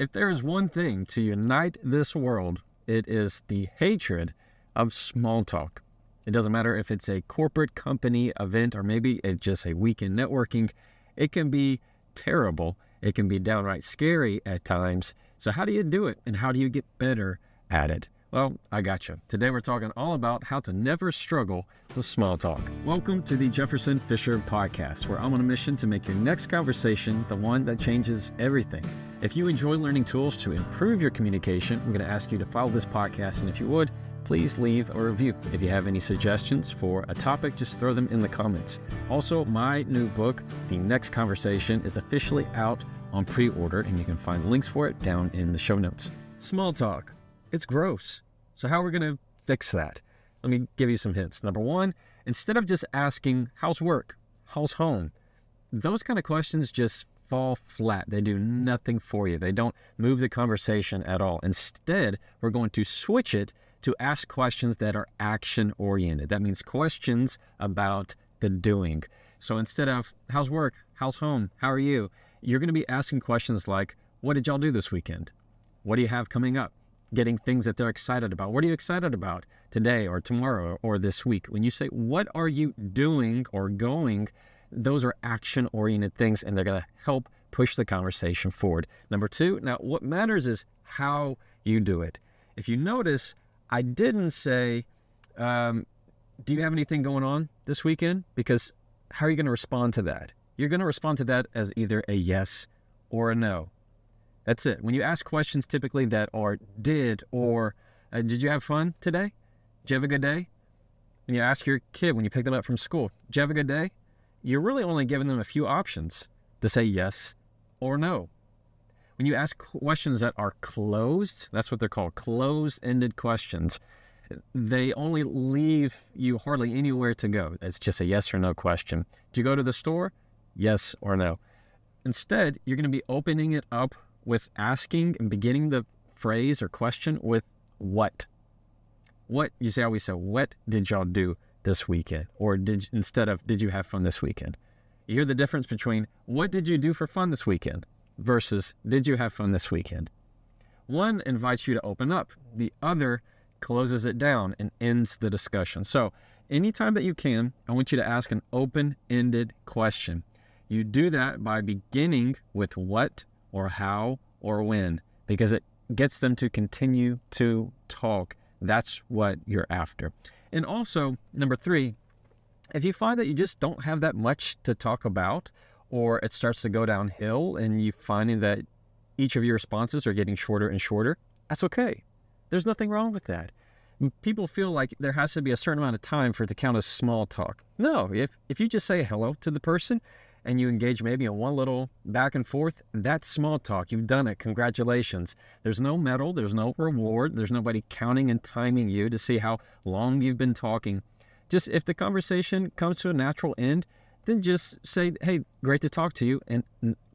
If there is one thing to unite this world, it is the hatred of small talk. It doesn't matter if it's a corporate company event or maybe it's just a weekend networking. It can be terrible. It can be downright scary at times. So how do you do it and how do you get better at it? Well, I got you. Today we're talking all about how to never struggle with small talk. Welcome to the Jefferson Fisher podcast, where I'm on a mission to make your next conversation the one that changes everything. If you enjoy learning tools to improve your communication, I'm going to ask you to follow this podcast, and if you would, please leave a review. If you have any suggestions for a topic, just throw them in the comments. Also, my new book, The Next Conversation, is officially out on pre-order, and you can find links for it down in the show notes. Small talk. It's gross. So how are we going to fix that? Let me give you some hints. Number one, instead of just asking, how's work? How's home? Those kind of questions just fall flat. They do nothing for you. They don't move the conversation at all. Instead, we're going to switch it to ask questions that are action-oriented. That means questions about the doing. So instead of, how's work? How's home? How are you? You're going to be asking questions like, what did y'all do this weekend? What do you have coming up? Getting things that they're excited about. What are you excited about today or tomorrow or this week? When you say, what are you doing or going, those are action-oriented things, and they're going to help push the conversation forward. Number two, now what matters is how you do it. If you notice, I didn't say, do you have anything going on this weekend? Because how are you going to respond to that? You're going to respond to that as either a yes or a no. That's it. When you ask questions typically that are did or did you have fun today? Did you have a good day? When you ask your kid when you pick them up from school, did you have a good day? You're really only giving them a few options to say yes or no. When you ask questions that are closed, that's what they're called, closed-ended questions, they only leave you hardly anywhere to go. It's just a yes or no question. Did you go to the store? Yes or no. Instead, you're going to be opening it up with asking and beginning the phrase or question with what. What, you see how we say, what did y'all do this weekend? Or instead of, did you have fun this weekend? You hear the difference between what did you do for fun this weekend versus did you have fun this weekend? One invites you to open up. The other closes it down and ends the discussion. So anytime that you can, I want you to ask an open-ended question. You do that by beginning with what or how or when, because it gets them to continue to talk. That's what you're after. And also, number three, if you find that you just don't have that much to talk about, or it starts to go downhill and you finding that each of your responses are getting shorter and shorter, that's okay. There's nothing wrong with that. People feel like there has to be a certain amount of time for it to count as small talk. No, if you just say hello to the person and you engage maybe in one little back and forth, that's small talk. You've done it. Congratulations. There's no medal. There's no reward. There's nobody counting and timing you to see how long you've been talking. Just if the conversation comes to a natural end, then just say, hey, great to talk to you, and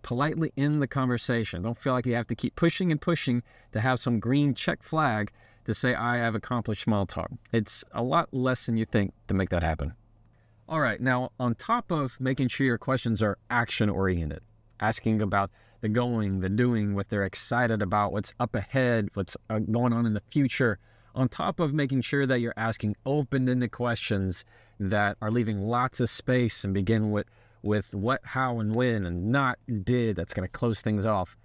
politely end the conversation. Don't feel like you have to keep pushing and pushing to have some green check flag to say, I have accomplished small talk. It's a lot less than you think to make that happen. All right, now on top of making sure your questions are action-oriented, asking about the going, the doing, what they're excited about, what's up ahead, what's going on in the future, on top of making sure that you're asking open-ended questions that are leaving lots of space and begin with what, how, and when, and not did, that's going to close things off.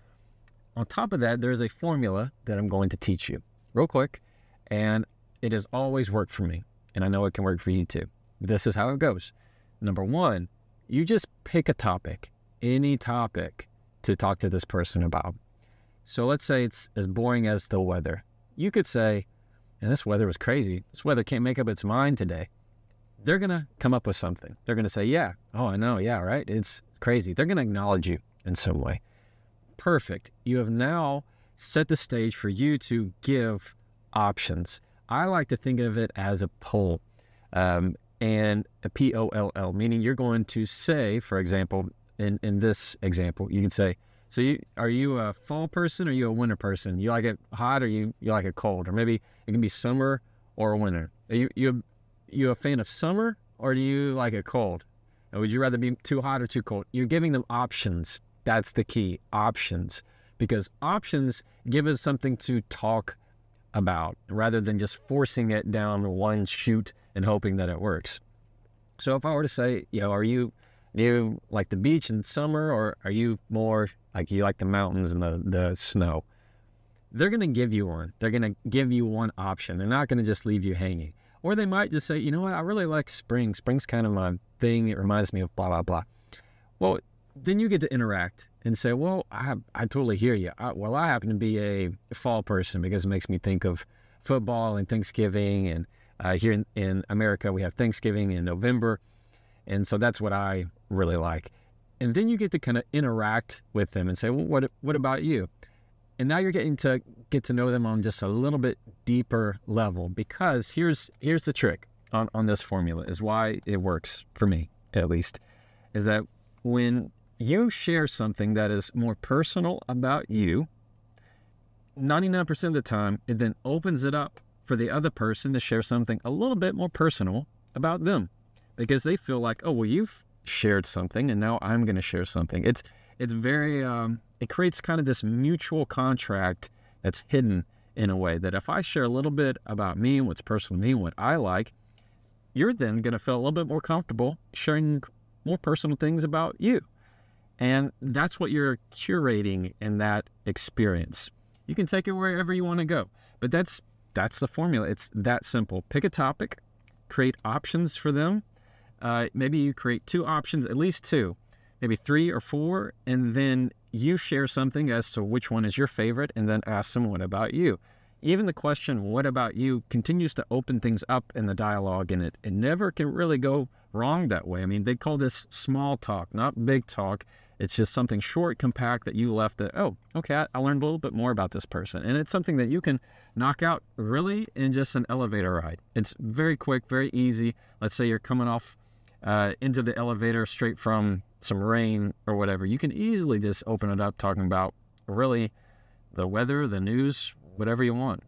On top of that, there's a formula that I'm going to teach you real quick, and it has always worked for me, and I know it can work for you too. This is how it goes. Number one, you just pick a topic, any topic, to talk to this person about. So let's say it's as boring as the weather. You could say, and this weather was crazy. This weather can't make up its mind today. They're going to come up with something. They're going to say, yeah, oh, I know, yeah, right? It's crazy. They're going to acknowledge you in some way. Perfect. You have now set the stage for you to give options. I like to think of it as a poll. And a POLL, meaning you're going to say, for example, in this example, you can say, so are you a fall person or are you a winter person? You like it hot or you like it cold? Or maybe it can be summer or winter. Are you a fan of summer or do you like it cold? Or would you rather be too hot or too cold? You're giving them options. That's the key, options. because options give us something to talk about rather than just forcing it down one chute and hoping that it works. So if I were to say, are you like the beach in summer, or are you more like you like the mountains and the snow? They're going to give you one. They're going to give you one option. They're not going to just leave you hanging. Or they might just say, you know what, I really like spring. Spring's kind of my thing. It reminds me of blah, blah, blah. Well, then you get to interact and say, well, I totally hear you. I happen to be a fall person because it makes me think of football and Thanksgiving. And here in America, we have Thanksgiving in November. And so that's what I really like. And then you get to kind of interact with them and say, well, what about you? And now you're getting to get to know them on just a little bit deeper level, because here's the trick on this formula, is why it works for me, at least, is that when you share something that is more personal about you, 99% of the time, it then opens it up for the other person to share something a little bit more personal about them, because they feel like, oh, well, you've shared something and now I'm going to share something. It's very, it creates kind of this mutual contract that's hidden in a way that if I share a little bit about me and what's personal to me and what I like, you're then going to feel a little bit more comfortable sharing more personal things about you. And that's what you're curating in that experience. You can take it wherever you want to go, but that's the formula. It's that simple. Pick a topic, create options for them. Maybe you create 2 options, at least 2, maybe 3 or 4, and then you share something as to which one is your favorite, and then ask them, what about you? Even the question, what about you, continues to open things up in the dialogue, and it never can really go wrong that way. I mean, they call this small talk, not big talk. It's just something short, compact that you left at, oh, okay, I learned a little bit more about this person. And it's something that you can knock out really in just an elevator ride. It's very quick, very easy. Let's say you're coming off into the elevator straight from some rain or whatever. You can easily just open it up talking about really the weather, the news, whatever you want.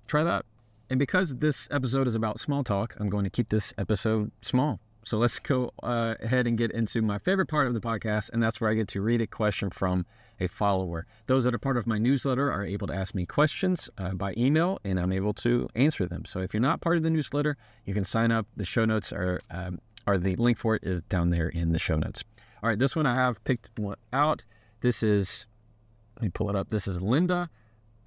Try that. And because this episode is about small talk, I'm going to keep this episode small. So let's go ahead and get into my favorite part of the podcast, and that's where I get to read a question from a follower. Those that are part of my newsletter are able to ask me questions by email, and I'm able to answer them. So if you're not part of the newsletter, you can sign up. The show notes are the link for it is down there in the show notes. All right, this one I have picked one out. This is, let me pull it up. This is Linda,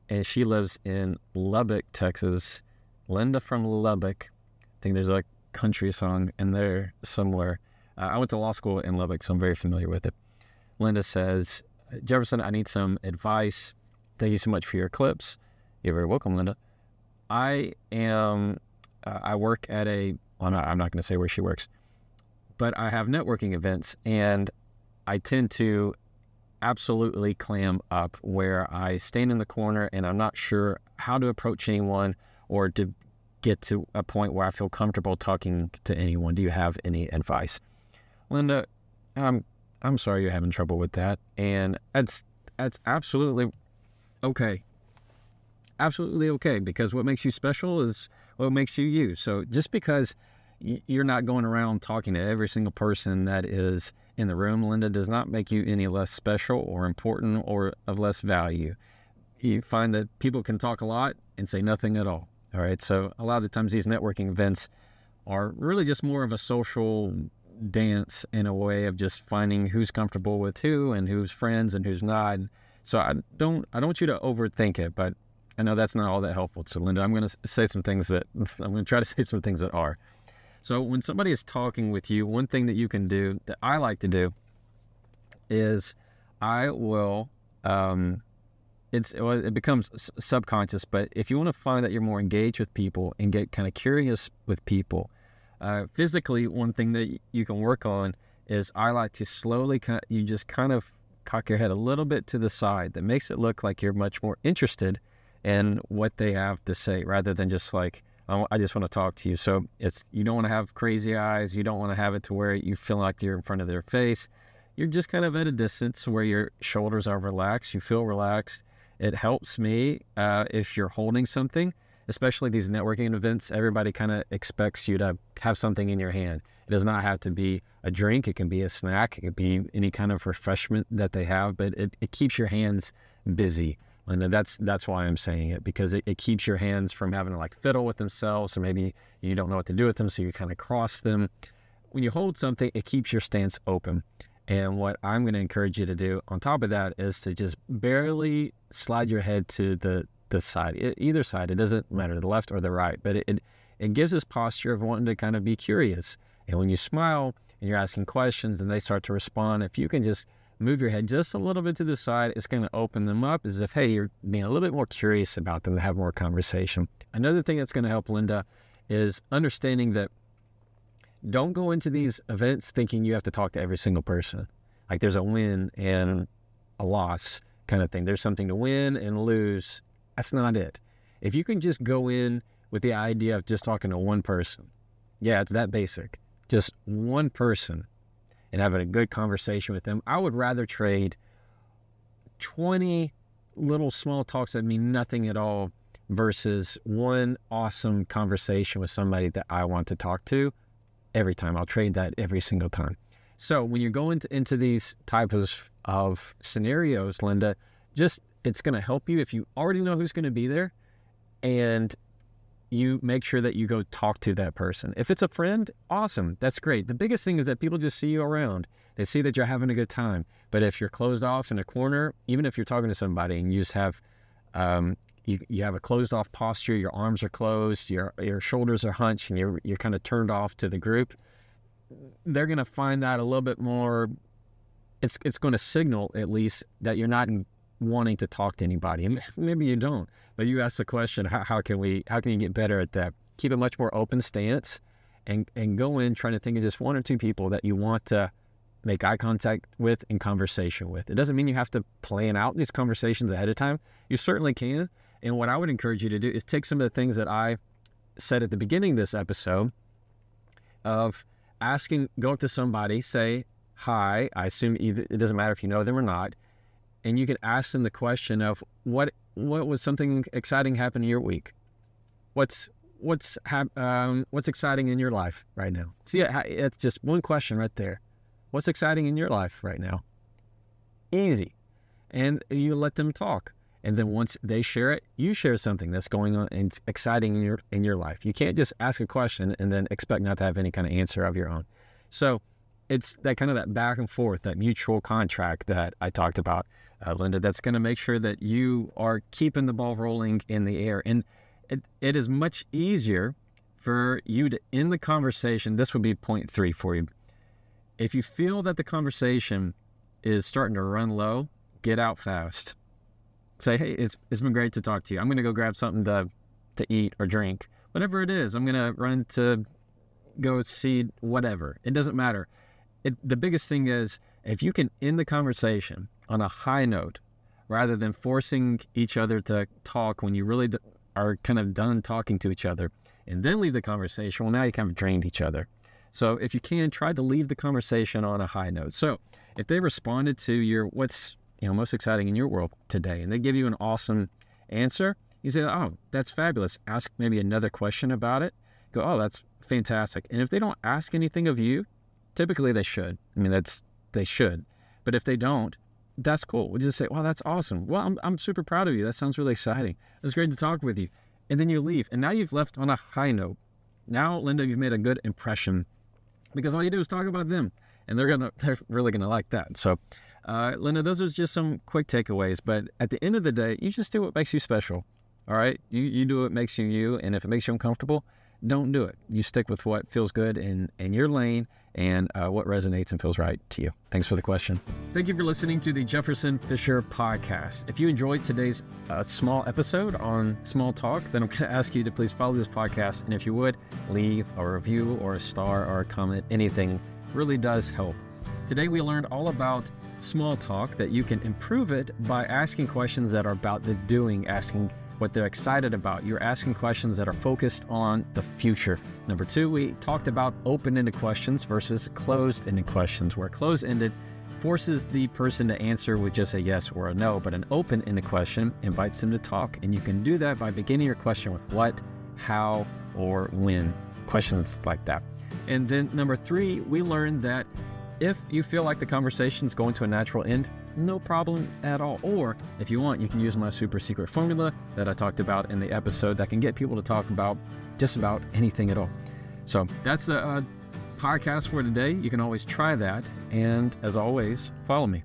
and she lives in Lubbock, Texas. Linda from Lubbock. I think there's a country song in there somewhere. I went to law school in Lubbock, so I'm very familiar with it. Linda says, Jefferson, I need some advice. Thank you so much for your clips. You're very welcome, Linda. I work at I'm not going to say where she works, but I have networking events, and I tend to absolutely clam up where I stand in the corner and I'm not sure how to approach anyone or to get to a point where I feel comfortable talking to anyone. Do you have any advice? Linda, I'm sorry you're having trouble with that, and that's absolutely okay. Absolutely okay, because what makes you special is what makes you you. So just because you're not going around talking to every single person that is in the room, Linda, does not make you any less special or important or of less value. You find that people can talk a lot and say nothing at all. All right, so a lot of the times these networking events are really just more of a social dance in a way of just finding who's comfortable with who and who's friends and who's not. So I don't want you to overthink it, but I know that's not all that helpful. So Linda, I'm going to try to say some things that are. So when somebody is talking with you, one thing that you can do, that I like to do, is I will, it becomes subconscious, but if you want to find that you're more engaged with people and get kind of curious with people, physically, one thing that you can work on is I like to slowly, you just kind of cock your head a little bit to the side. That makes it look like you're much more interested in what they have to say, rather than just like, I just want to talk to you. So you don't want to have crazy eyes. You don't want to have it to where you feel like you're in front of their face. You're just kind of at a distance where your shoulders are relaxed. You feel relaxed. It helps me if you're holding something, especially these networking events. Everybody kind of expects you to have something in your hand. It does not have to be a drink. It can be a snack. It could be any kind of refreshment that they have, but it keeps your hands busy. And that's why I'm saying it, because it keeps your hands from having to like fiddle with themselves, or maybe you don't know what to do with them, so you kind of cross them. When you hold something, it keeps your stance open. And what I'm going to encourage you to do on top of that is to just barely slide your head to the side, either side. It doesn't matter, the left or the right, but it gives this posture of wanting to kind of be curious. And when you smile and you're asking questions and they start to respond, if you can just move your head just a little bit to the side, it's going to open them up as if, hey, you're being a little bit more curious about them to have more conversation. Another thing that's going to help, Linda, is understanding that don't go into these events thinking you have to talk to every single person. Like there's a win and a loss kind of thing. There's something to win and lose. That's not it. If you can just go in with the idea of just talking to one person, yeah, it's that basic. Just one person and having a good conversation with them. I would rather trade 20 little small talks that mean nothing at all versus one awesome conversation with somebody that I want to talk to every time. I'll trade that every single time. So when you're going into these types of scenarios, Linda, it's going to help you if you already know who's going to be there, and you make sure that you go talk to that person. If it's a friend, awesome. That's great. The biggest thing is that people just see you around. They see that you're having a good time. But if you're closed off in a corner, even if you're talking to somebody and you just have, you have a closed off posture, your arms are closed, your shoulders are hunched, and you're kind of turned off to the group, they're going to find that a little bit more, it's going to signal at least that you're not wanting to talk to anybody. And maybe you don't, but you ask the question, how can you get better at that? Keep a much more open stance and go in trying to think of just one or two people that you want to make eye contact with and conversation with. It doesn't mean you have to plan out these conversations ahead of time. You certainly can. And what I would encourage you to do is take some of the things that I said at the beginning of this episode of go up to somebody, say hi. I assume it doesn't matter if you know them or not. And you can ask them the question of what was something exciting happen in your week? What's exciting in your life right now? See, it's just one question right there. What's exciting in your life right now? Easy. And you let them talk. And then once they share it, you share something that's going on and exciting in your life. You can't just ask a question and then expect not to have any kind of answer of your own. So it's that kind of that back and forth, that mutual contract that I talked about, Linda, that's going to make sure that you are keeping the ball rolling in the air. And it is much easier for you to end the conversation. This would be point 3 for you. If you feel that the conversation is starting to run low, get out fast. Say, hey, it's been great to talk to you. I'm going to go grab something to eat or drink. Whatever it is, I'm going to run to go see whatever. It doesn't matter. The biggest thing is if you can end the conversation on a high note rather than forcing each other to talk when you really are kind of done talking to each other and then leave the conversation, well, now you kind of drained each other. So if you can, try to leave the conversation on a high note. So if they responded to your what's most exciting in your world today, and they give you an awesome answer, you say, oh, that's fabulous. Ask maybe another question about it. Go, oh, that's fantastic. And if they don't ask anything of you, typically they should. I mean, they should. But if they don't, that's cool. We'll just say, wow, that's awesome. Well, I'm super proud of you. That sounds really exciting. It's great to talk with you. And then you leave. And now you've left on a high note. Now, Linda, you've made a good impression because all you do is talk about them. And they're really gonna like that. So, Linda, those are just some quick takeaways. But at the end of the day, you just do what makes you special. All right, you do what makes you you. And if it makes you uncomfortable, don't do it. You stick with what feels good in your lane and what resonates and feels right to you. Thanks for the question. Thank you for listening to the Jefferson Fisher podcast. If you enjoyed today's small episode on small talk, then I'm going to ask you to please follow this podcast. And if you would, leave a review or a star or a comment, anything really does help. Today we learned all about small talk, that you can improve it by asking questions that are about the doing, asking what they're excited about. You're asking questions that are focused on the future. Number 2, we talked about open-ended questions versus closed-ended questions, where closed-ended forces the person to answer with just a yes or a no, but an open-ended question invites them to talk. And you can do that by beginning your question with what, how, or when, questions like that. And then number 3, we learned that if you feel like the conversation's going to a natural end, no problem at all. Or if you want, you can use my super secret formula that I talked about in the episode that can get people to talk about just about anything at all. So that's the podcast for today. You can always try that. And as always, follow me.